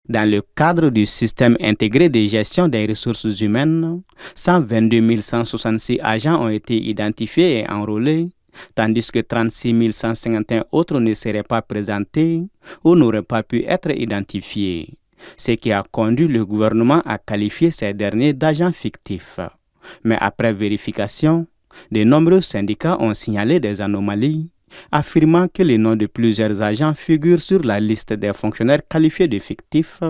Dans le cadre du système intégré de gestion des ressources humaines, 122 166 agents ont été identifiés et enrôlés, tandis que 36 151 autres ne seraient pas présentés ou n'auraient pas pu être identifiés, ce qui a conduit le gouvernement à qualifier ces derniers d'agents fictifs. Mais après vérification, de nombreux syndicats ont signalé des anomalies, affirmant que les noms de plusieurs agents figurent sur la liste des fonctionnaires qualifiés de fictifs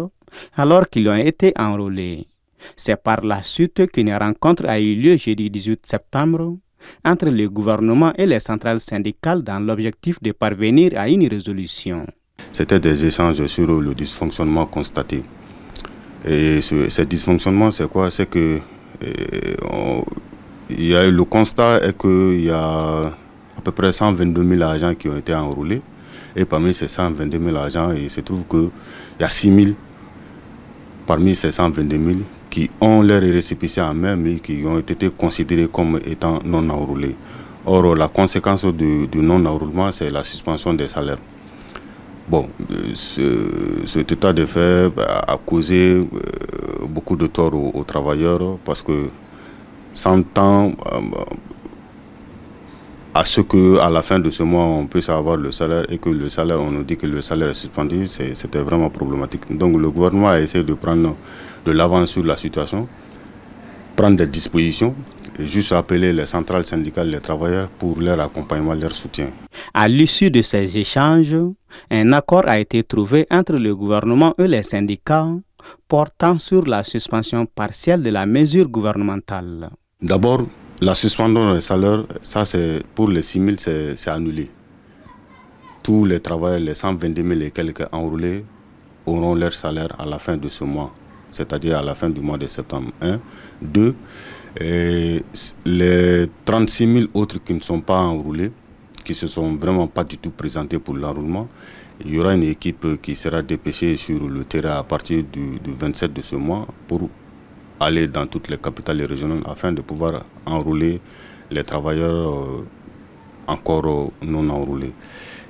alors qu'ils ont été enrôlés. C'est par la suite qu'une rencontre a eu lieu jeudi 18 septembre entre le gouvernement et les centrales syndicales dans l'objectif de parvenir à une résolution. C'était des échanges sur le dysfonctionnement constaté. Et ce dysfonctionnement, c'est quoi? C'est que le constat est qu'il y a à peu près 122 000 agents qui ont été enrôlés. Et parmi ces 122 000 agents, il se trouve qu'il y a 6 000 parmi ces 122 000 qui ont leur récépissé en main, mais qui ont été considérés comme étant non enrôlés. Or, la conséquence du non-enrôlement, c'est la suspension des salaires. Bon, cet état de fait a causé beaucoup de tort aux travailleurs parce que s'entend à ce qu'à la fin de ce mois, on puisse avoir le salaire et que le salaire, on nous dit que le salaire est suspendu, c'était vraiment problématique. Donc le gouvernement a essayé de prendre de l'avance sur la situation, prendre des dispositions, et juste appeler les centrales syndicales, les travailleurs pour leur accompagnement, leur soutien. À l'issue de ces échanges, un accord a été trouvé entre le gouvernement et les syndicats portant sur la suspension partielle de la mesure gouvernementale. D'abord, la suspension des salaires, ça c'est pour les 6 000, c'est annulé. Tous les travailleurs, les 122 000 et quelques enrôlés, auront leur salaire à la fin de ce mois, c'est-à-dire à la fin du mois de septembre. 1. 2. Les 36 000 autres qui ne sont pas enrôlés, qui ne se sont vraiment pas du tout présentés pour l'enrôlement, il y aura une équipe qui sera dépêchée sur le terrain à partir du 27 de ce mois pour aller dans toutes les capitales et régionales afin de pouvoir enrôler les travailleurs encore non enrôlés.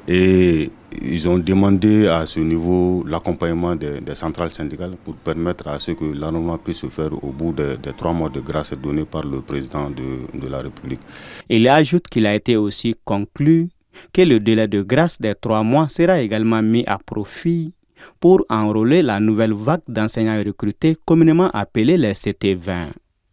Et ils ont demandé à ce niveau l'accompagnement des centrales syndicales pour permettre à ce que l'enrôlement puisse se faire au bout des 3 mois de grâce donnés par le président de la République. Il ajoute qu'il a été aussi conclu que le délai de grâce des 3 mois sera également mis à profit pour enrôler la nouvelle vague d'enseignants recrutés communément appelés les CT20.